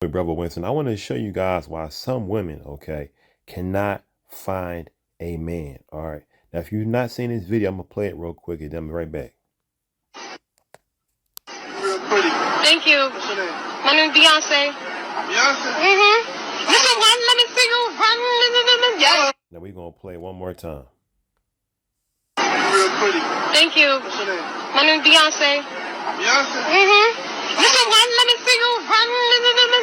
Brother Winston, I want to show you guys why some women, okay, cannot find a man. All right. Now, if you've not seen this video, I'm gonna play it real quick and then I'll be right back. Real pretty. Thank you. What's your name? My name is Beyonce. Beyonce? Listen, one, let me see you run. Yes. Now we're gonna play it one more time. Real pretty. Thank you. What's your name? My name is Beyonce. Beyonce? Listen, one, let me see you run.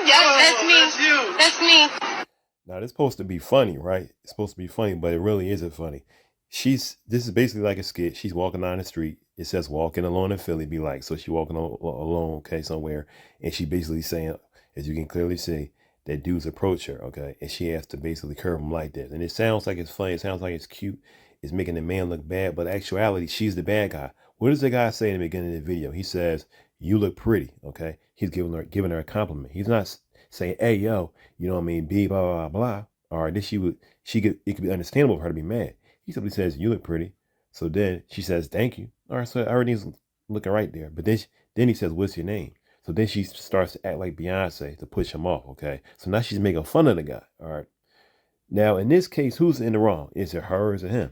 Yes, that's me. That's you. That's me. Now this is supposed to be funny, right? It's supposed to be funny, but it really isn't funny. This is basically like a skit. She's walking down the street. It says walking alone in Philly be like, so she walking alone, okay, somewhere. And she basically saying, as you can clearly see, that dudes approach her, okay? And she has to basically curve him like this. And it sounds like it's funny. It sounds like it's cute. It's making the man look bad, but in actuality, she's the bad guy. What does the guy say in the beginning of the video? He says, you look pretty, okay? He's giving her a compliment. He's not saying, hey, yo, you know what I mean, blah, blah, blah, blah. All right, then it could be understandable for her to be mad. He simply says, you look pretty. So then she says, thank you. All right, so everything's looking right there. But then he says, what's your name? So then she starts to act like Beyonce to push him off, okay? So now she's making fun of the guy, all right? Now, in this case, who's in the wrong? Is it her or is it him?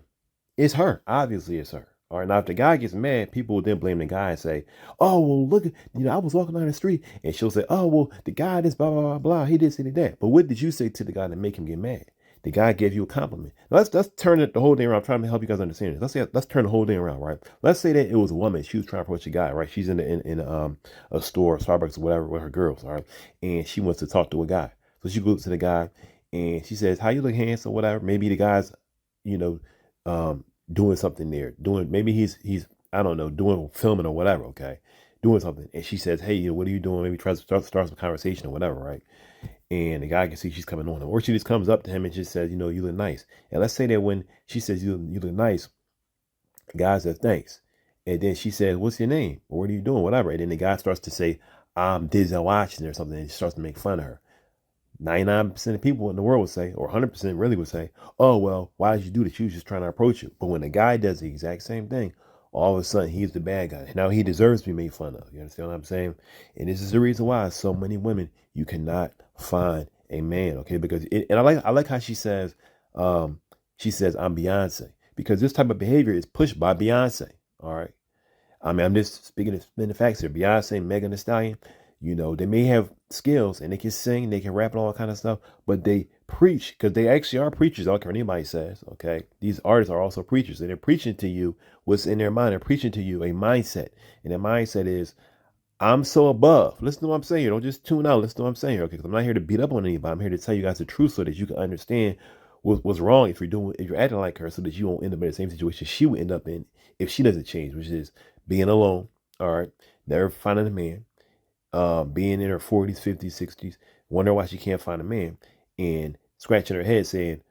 It's her. Obviously, it's her. All right, now if the guy gets mad, people will then blame the guy and say, oh, well, look, I was walking down the street. And she'll say, oh, well, the guy this blah, blah, blah, blah. He did say that. But what did you say to the guy to make him get mad? The guy gave you a compliment. Now, let's turn it the whole thing around. I'm trying to help you guys understand this. Let's turn the whole thing around, right? Let's say that it was a woman. She was trying to approach a guy, right? She's in a store, Starbucks or whatever, with her girls, all right? And she wants to talk to a guy. So she goes to the guy and she says, how you look, handsome, whatever. Maybe the guy's, doing something there. Maybe he's I don't know, doing filming or whatever, okay? Doing something. And she says, hey, what are you doing? Maybe tries to start some conversation or whatever, right? And the guy can see she's coming on him. Or she just comes up to him and just says, you look nice. And let's say that when she says you look nice, the guy says, thanks. And then she says, what's your name? Or what are you doing? Whatever. And then the guy starts to say, I'm Disney watching or something. And he starts to make fun of her. 99% of people in the world would say, or 100% really would say, oh, well, why did you do this? She was just trying to approach you. But when the guy does the exact same thing, all of a sudden he's the bad guy. Now he deserves to be made fun of. You understand what I'm saying? And this is the reason why so many women, you cannot find a man, okay? Because and I like how she says I'm Beyonce, because this type of behavior is pushed by Beyonce. All right. I mean, I'm just speaking the facts here. Beyonce, Megan Thee Stallion, they may have skills and they can sing, they can rap and all that kind of stuff, but they preach because they actually are preachers. I don't care what anybody says, okay? These artists are also preachers, and they're preaching to you what's in their mind. They're preaching to you a mindset, and the mindset is, I'm so above. Listen to what I'm saying here. Don't just tune out. Listen to what I'm saying here, okay? Because I'm not here to beat up on anybody. I'm here to tell you guys the truth so that you can understand what's wrong if you're acting like her, so that you won't end up in the same situation she would end up in if she doesn't change, which is being alone, all right? Never finding a man. Being in her 40s, 50s, 60s, wonder why she can't find a man, and scratching her head saying,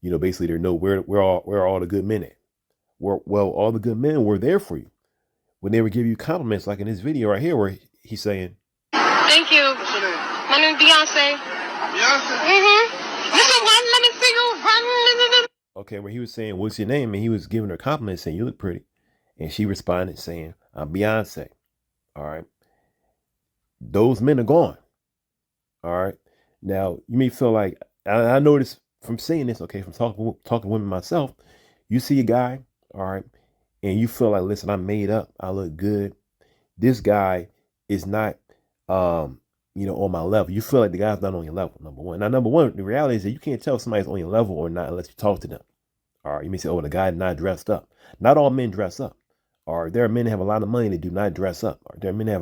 basically they're where are all the good men at? Well, all the good men were there for you when they would give you compliments, like in this video right here where he's saying, Thank you. What's your name? My name is Beyonce. Beyonce? Listen, one, let me see you run. okay, where he was saying, what's your name? And he was giving her compliments saying, you look pretty. And she responded saying, I'm Beyonce. All right. Those men are gone. All right. Now, you may feel like, I know this from saying this, okay, from talking to women myself, you see a guy, all right, and you feel like, listen, I'm made up. I look good. This guy is not, on my level. You feel like the guy's not on your level, number one. Now, number one, the reality is that you can't tell if somebody's on your level or not unless you talk to them. All right. You may say, oh, the guy not dressed up. Not all men dress up. Or there are men that have a lot of money that do not dress up. Or there are men that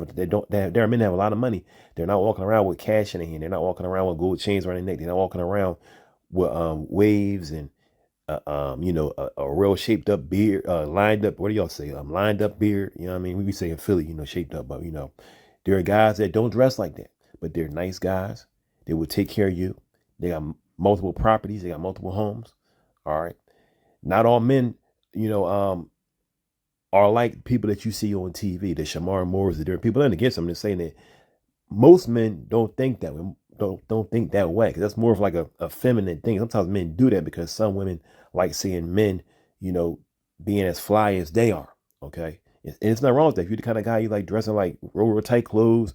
have a lot of money. They're not walking around with cash in their hand. They're not walking around with gold chains around their neck. They're not walking around with waves and a real shaped up beard, lined up. What do y'all say? Lined up beard. You know what I mean? We say in Philly, shaped up. But there are guys that don't dress like that, but they're nice guys. They will take care of you. They got multiple properties. They got multiple homes. All right. Not all men, are like people that you see on TV, the Shamar Moores, the different people. And against them, they're saying that most men don't think that way. Don't think that way, because that's more of like a feminine thing. Sometimes men do that because some women like seeing men, being as fly as they are. Okay, and it's not wrong with that. If you're the kind of guy you like dressing like real tight clothes,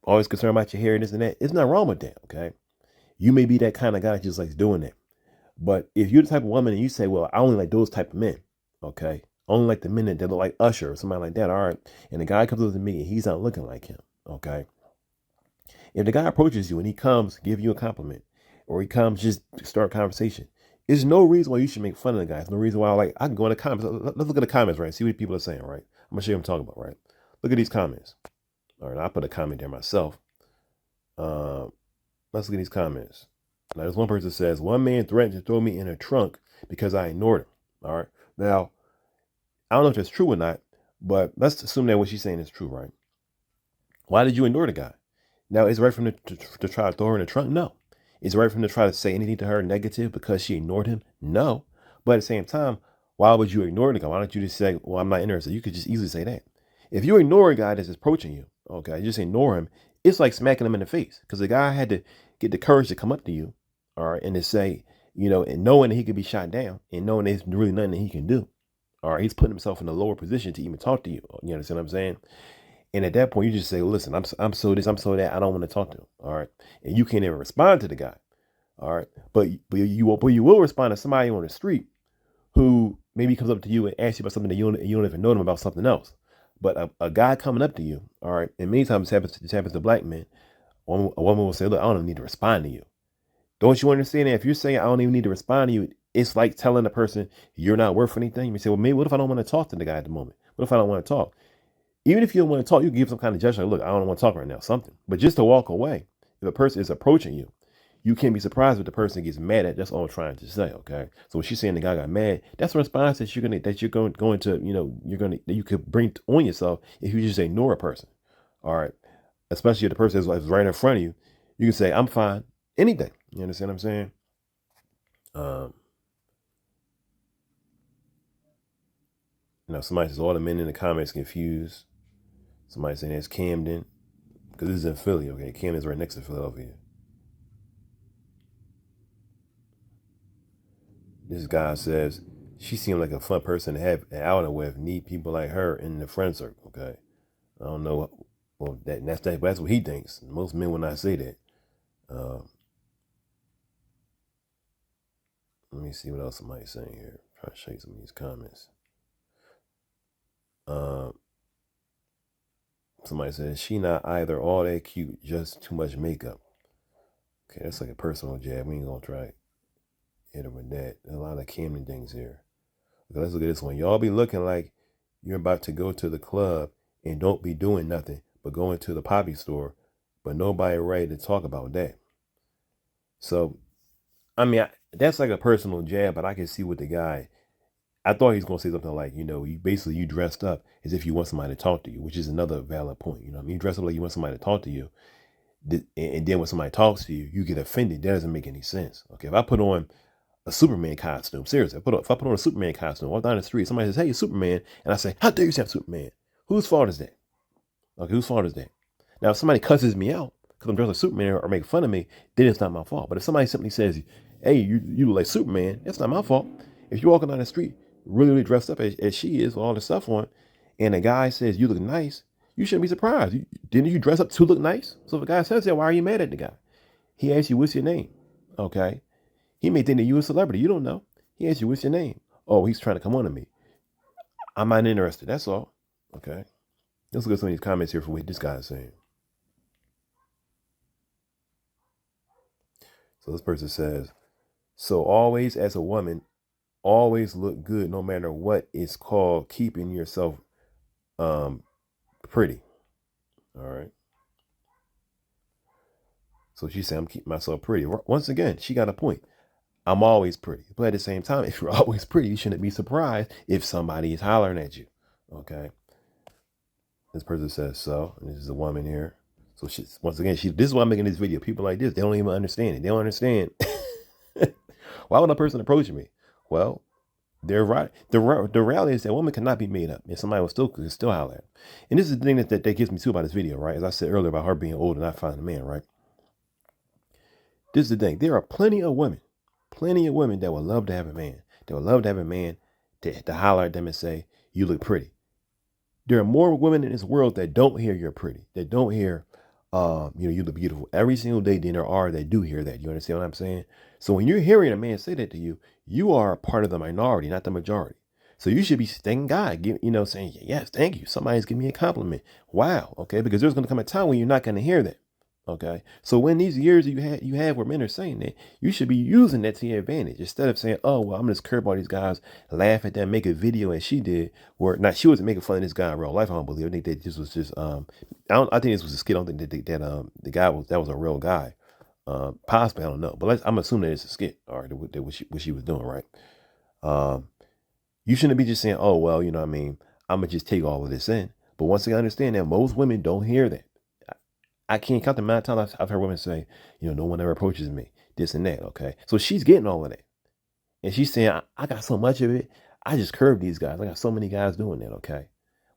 always concerned about your hair and this and that. It's not wrong with that, okay? You may be that kind of guy that just likes doing that. But if you're the type of woman and you say, well, I only like those type of men, okay? I only like the men that look like Usher or somebody like that, all right? And the guy comes up to me and he's not looking like him, okay? If the guy approaches you and he comes, give you a compliment, or he comes just start a conversation, there's no reason why you should make fun of the guy. There's no reason why, like, I can go in the comments. Let's look at the comments, right? See what people are saying, right? I'm going to show you what I'm talking about, right? Look at these comments. All right, I put a comment there myself. Let's look at these comments. Now, there's one person that says, one man threatened to throw me in a trunk because I ignored him. All right. Now, I don't know if that's true or not, but let's assume that what she's saying is true, right? Why did you ignore the guy? Now, is it right for him to try to throw her in the trunk? No. Is it right for him to try to say anything to her negative because she ignored him? No. But at the same time, why would you ignore the guy? Why don't you just say, well, I'm not interested? You could just easily say that. If you ignore a guy that's approaching you, okay, just ignore him, it's like smacking him in the face because the guy had to get the courage to come up to you, all right, and to say, and knowing that he could be shot down and knowing there's really nothing that he can do. All right, he's putting himself in a lower position to even talk to you. You understand what I'm saying? And at that point, you just say, listen, I'm so this, I'm so that, I don't want to talk to him. All right. And you can't even respond to the guy. All right. But you will respond to somebody on the street who maybe comes up to you and asks you about something that you don't even know them about something else. But a guy coming up to you, all right, and many times this happens to black men, a woman will say, look, I don't even need to respond to you. Don't you understand that if you're saying I don't even need to respond to you, it's like telling the person you're not worth anything. You may say, well, maybe what if I don't want to talk to the guy at the moment? What if I don't want to talk? Even if you don't want to talk, you can give some kind of gesture. Like, look, I don't want to talk right now, something. But just to walk away, if a person is approaching you, you can't be surprised if the person gets mad at. That's all I'm trying to say, okay? So when she's saying the guy got mad, that's a response that you're going to that you could bring on yourself if you just ignore a person. All right. Especially if the person is right in front of you, you can say, I'm fine. Anything. You understand what I'm saying? Somebody says all the men in the comments confused. Somebody saying it's Camden, because this is in Philly, okay? Camden's right next to Philadelphia. This guy says, she seemed like a fun person to have an outing with, need people like her in the friend circle, okay? I don't know. Well, that's what he thinks. Most men will not say that. Let me see what else somebody's saying here. Try to show you some of these comments. Somebody says, she not either all that cute, just too much makeup. Okay, that's like a personal jab. We ain't gonna try it. Hit her with that. There's a lot of Camden things here. Okay, let's look at this one. Y'all be looking like you're about to go to the club and don't be doing nothing but going to the poppy store, but nobody ready to talk about that. So, I mean, that's like a personal jab, but I can see what the guy, I thought he was going to say something like, you dressed up as if you want somebody to talk to you, which is another valid point. You dress up like you want somebody to talk to you. And then when somebody talks to you, you get offended. That doesn't make any sense. Okay. If I put on a Superman costume, seriously, if I put on a Superman costume, walk down the street, somebody says, hey, you're Superman. And I say, how dare you say I'm Superman? Whose fault is that? Okay. Whose fault is that? Now, if somebody cusses me out because I'm dressed like Superman or make fun of me, then it's not my fault. But if somebody simply says, hey, you look like Superman, that's not my fault. If you're walking down the street, really dressed up as she is with all the stuff on, and a guy says you look nice, you shouldn't be surprised. Didn't you dress up to look nice? So if a guy says that, why are you mad at the guy? He asks you, what's your name? Okay. He may think that you're a celebrity. You don't know. He asks you, what's your name? Oh, he's trying to come on to me. I'm not interested. That's all. Okay. Let's look at some of these comments here for what this guy is saying. So this person says, so always as a woman, always look good no matter what is called keeping yourself pretty. All right. So she said, I'm keeping myself pretty. Once again, she got a point. I'm always pretty. But at the same time, if you're always pretty, you shouldn't be surprised if somebody is hollering at you. Okay. This person says so. And this is a woman here. So once again, this is why I'm making this video. People like this, they don't even understand it. They don't understand. Why would a person approach me? Well, they're right. The reality is that woman cannot be made up, and somebody will still holler at her. And this is the thing that gets me too about this video, right? As I said earlier about her being old and not finding a man, right? This is the thing. There are plenty of women that would love to have a man. They would love to have a man to holler at them and say, you look pretty. There are more women in this world that don't hear you're pretty, that don't hear You look beautiful every single day. Then there are that do hear that. You understand what I'm saying? So when you're hearing a man say that to you, you are part of the minority, not the majority. So you should be thanking God, saying, yes, thank you. Somebody's giving me a compliment. Wow. Okay. Because there's going to come a time when you're not going to hear that. Okay. So when these years you have where men are saying that, you should be using that to your advantage instead of saying, oh, well, I'm just curb all these guys, laugh at them, make a video as she did, where not she wasn't making fun of this guy in real life. I don't believe. I think that this was just I think this was a skit. I don't think that the guy was a real guy. Possibly, I don't know. But I'm assuming that it's a skit, all right, what she was doing, right? You shouldn't be just saying, oh, well, I'm gonna just take all of this in. But once again, I understand that most women don't hear that. I can't count the amount of times I've heard women say, no one ever approaches me, this and that. Okay. So she's getting all of that. And she's saying, I got so much of it. I just curved these guys. I got so many guys doing that. Okay.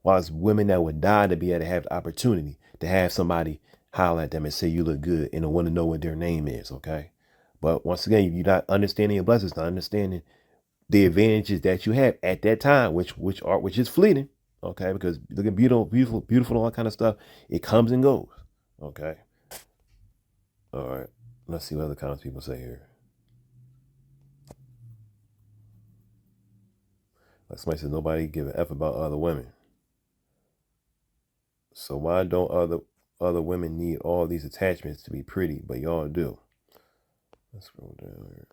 While it's women that would die to be able to have the opportunity to have somebody holler at them and say you look good and want to know what their name is. Okay. But once again, you're not understanding your blessings, not understanding the advantages that you have at that time, which is fleeting. Okay. Because looking beautiful, all that kind of stuff, it comes and goes. Okay. All right. Let's see what other comments people say here. Like somebody says, nobody give an F about other women. So why don't other women need all these attachments to be pretty, but y'all do? Let's scroll down here.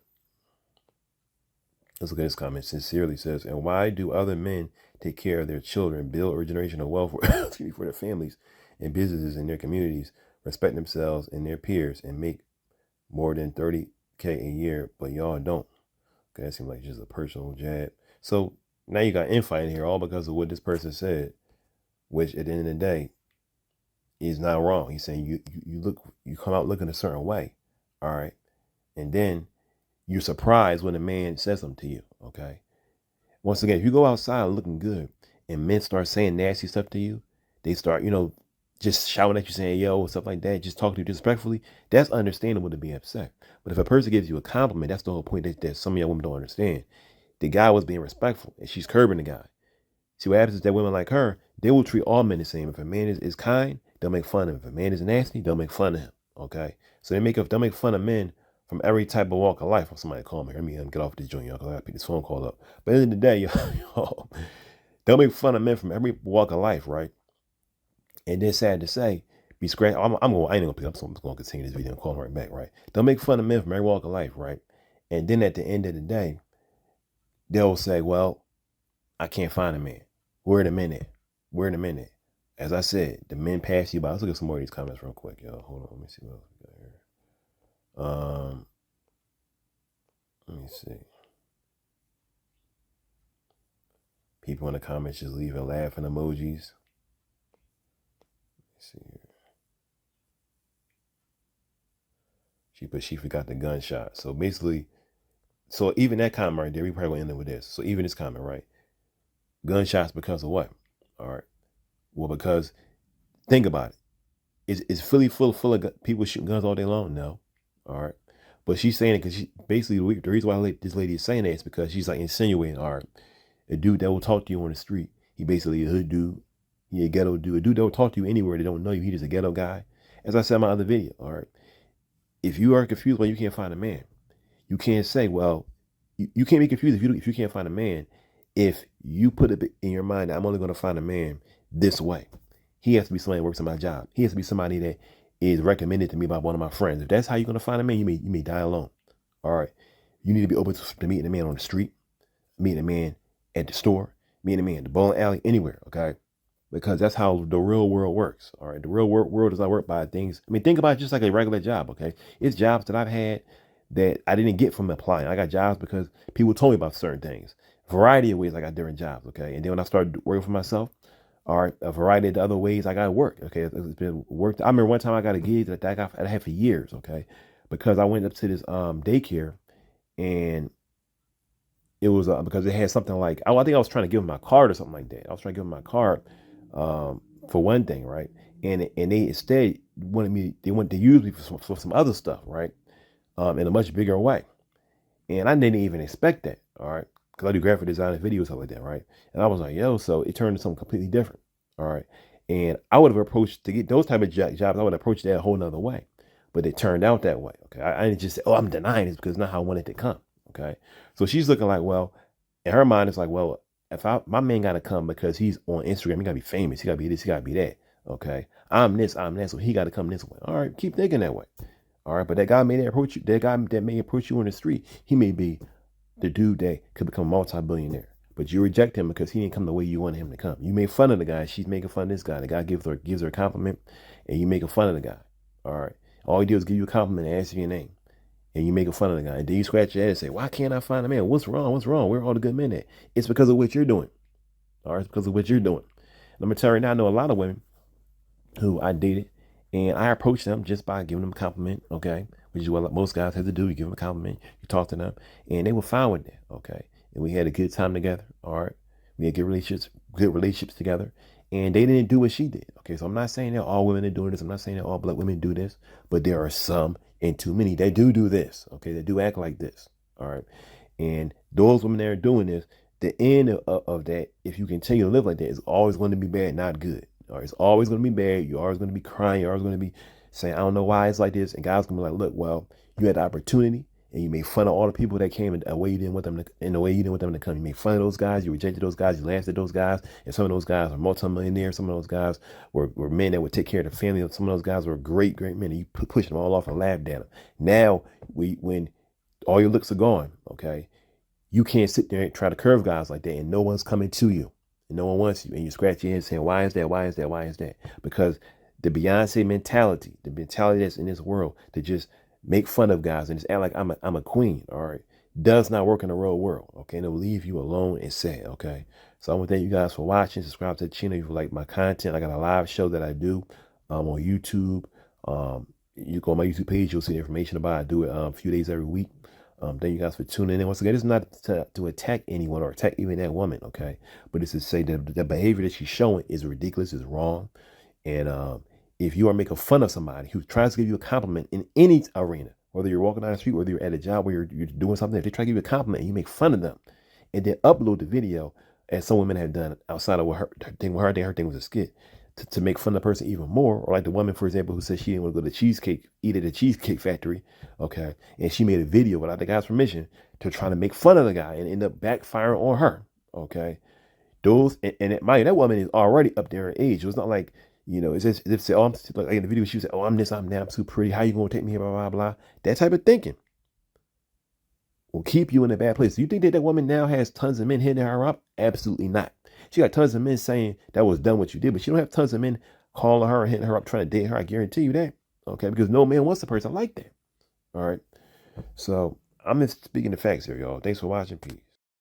Let's look at this comment. Sincerely says, and why do other men take care of their children, build a generational wealth for their families and businesses in their communities, respect themselves and their peers, and make more than 30K a year, but y'all don't? Okay, that seems like just a personal jab. So now you got infighting here, all because of what this person said, which at the end of the day is not wrong. He's saying you come out looking a certain way, all right, and then you're surprised when a man says something to you. Okay, once again, if you go outside looking good and men start saying nasty stuff to you, they start just shouting at you, saying yo, stuff like that, just talking to you disrespectfully, that's understandable to be upset. But if a person gives you a compliment, that's the whole point that some of y'all women don't understand. The guy was being respectful and she's curbing the guy. See, what happens is that women like her, they will treat all men the same. If a man is kind, they'll make fun of him. If a man is nasty, they'll make fun of him. Okay? So they'll make fun of men from every type of walk of life. Somebody call me. Let me get off this joint, y'all, because I got to pick this phone call up. But at the end of the day, y'all, they'll make fun of men from every walk of life, right? And then sad to say, be scratched. I ain't gonna pick up, so I'm just gonna continue this video and call them right back, right? They'll make fun of men from every walk of life, right? And then at the end of the day, they'll say, well, I can't find a man. Where the men at? Where the men at? As I said, the men pass you by. Let's look at some more of these comments real quick, y'all. Hold on, let me see what else we got here. Let me see. People in the comments just leaving laughing emojis. Let's see here. She forgot the gunshot. So basically, even that comment right there, we probably gonna end up with this. So even this comment, right? Gunshots because of what? All right. Well, because think about it. Is Philly full of people shooting guns all day long? No. All right. But she's saying it because she basically the reason why this lady is saying that is because she's like insinuating, all right, a dude that will talk to you on the street, he basically a hood dude, he a ghetto dude, a dude that will talk to you anywhere, they don't know you, he just a ghetto guy. As I said in my other video, all right, if you are confused when you can't find a man, you can't say, well, you can't be confused if you can't find a man. If you put it in your mind that I'm only going to find a man this way, he has to be somebody that works on my job. He has to be somebody that is recommended to me by one of my friends. If that's how you're going to find a man, you may die alone. All right. You need to be open to meeting a man on the street, meeting a man at the store, meeting a man at the bowling alley, anywhere. Okay. Because that's how the real world works. All right. The real world does not work by things. I mean, think about it just like a regular job. Okay. It's jobs that I've had that I didn't get from applying. I got jobs because people told me about certain things. Variety of ways I got different jobs. Okay. And then when I started working for myself, all right, a variety of the other ways I got work. Okay. It's been worked. I remember one time I got a gig that I had for years. Okay. Because I went up to this daycare and it was because it had something like, I think I was trying to give them my card or something like that. I was trying to give them my card for one thing. Right. And they instead they wanted to use me for some other stuff. Right. In a much bigger way. And I didn't even expect that. All right. Because I do graphic design and videos, stuff like that. Right. And I was like, yo, so it turned into something completely different. All right. And I would have approached to get those type of jobs. I would have approached that a whole nother way, but it turned out that way. Okay, I didn't just say, "Oh, I'm denying this because it's not how I wanted to come." Okay, so she's looking like, well, in her mind, it's like, well, if my man got to come because he's on Instagram, he got to be famous, he got to be this, he got to be that. Okay, I'm this, I'm that, so he got to come this way. All right, keep thinking that way. All right, but that guy may approach you. That guy that may approach you on the street, he may be the dude that could become a multi-billionaire. But you reject him because he didn't come the way you wanted him to come. You make fun of the guy. She's making fun of this guy. The guy gives her a compliment, and you making fun of the guy. All right. All he did was give you a compliment and ask you your name, and you making fun of the guy. And then you scratch your head and say, "Why can't I find a man? What's wrong? What's wrong? Where are all the good men at?" It's because of what you're doing. All right. It's because of what you're doing. Let me tell you right now, I know a lot of women who I dated, and I approached them just by giving them a compliment. Okay, which is what most guys have to do. You give them a compliment, you talk to them, and they were fine with that. Okay. And we had a good time together. All right. We had good relationships together. And they didn't do what she did. Okay. So I'm not saying that all women are doing this. I'm not saying that all black women do this, but there are some and too many that do this. Okay. They do act like this. All right. And those women that are doing this, the end of that, if you continue to live like that, is always going to be bad, not good. All right. It's always going to be bad. You're always going to be crying. You're always going to be saying, I don't know why it's like this. And guys going to be like, look, well, you had the opportunity. And you made fun of all the people that came in the way you didn't want them to come. You made fun of those guys. You rejected those guys. You laughed at those guys. And some of those guys are multimillionaires. Some of those guys were men that would take care of the family. Some of those guys were great men. And you pushed them all off and laughed at them. Now, when all your looks are gone, okay, you can't sit there and try to curve guys like that. And no one's coming to you. And no one wants you. And you scratch your head saying, why is that? Why is that? Why is that? Because the Beyonce mentality, the mentality that's in this world to just make fun of guys and just act like I'm a queen, all right, does not work in the real world, okay? And it'll leave you alone and sad, okay? So I want to thank you guys for watching. Subscribe to the channel if you like my content. I got a live show that I do on YouTube. You go on my YouTube page, you'll see the information about it. I do it a few days every week. Thank you guys for tuning in. Once again, it's not to attack anyone or attack even that woman, okay? But it's to say that the behavior that she's showing is ridiculous, is wrong. And if you are making fun of somebody who tries to give you a compliment in any arena, whether you're walking down the street, whether you're at a job where you're doing something, if they try to give you a compliment and you make fun of them and then upload the video, as some women have done outside of what her thing was a skit, to make fun of the person even more, or like the woman, for example, who said she didn't want to go to eat at a cheesecake factory, okay, and she made a video without the guy's permission to try to make fun of the guy and end up backfiring on her, okay. Those, and that woman is already up there in age. It was not like, it's just, if say, oh, like in the video, she said, oh, I'm this, I'm that, I'm too pretty. How you going to take me here, blah, blah, blah. That type of thinking will keep you in a bad place. Do you think that woman now has tons of men hitting her up? Absolutely not. She got tons of men saying that was done what you did, but she don't have tons of men calling her and hitting her up, trying to date her. I guarantee you that. Okay. Because no man wants a person like that. All right. So I'm just speaking the facts here, y'all. Thanks for watching. Peace.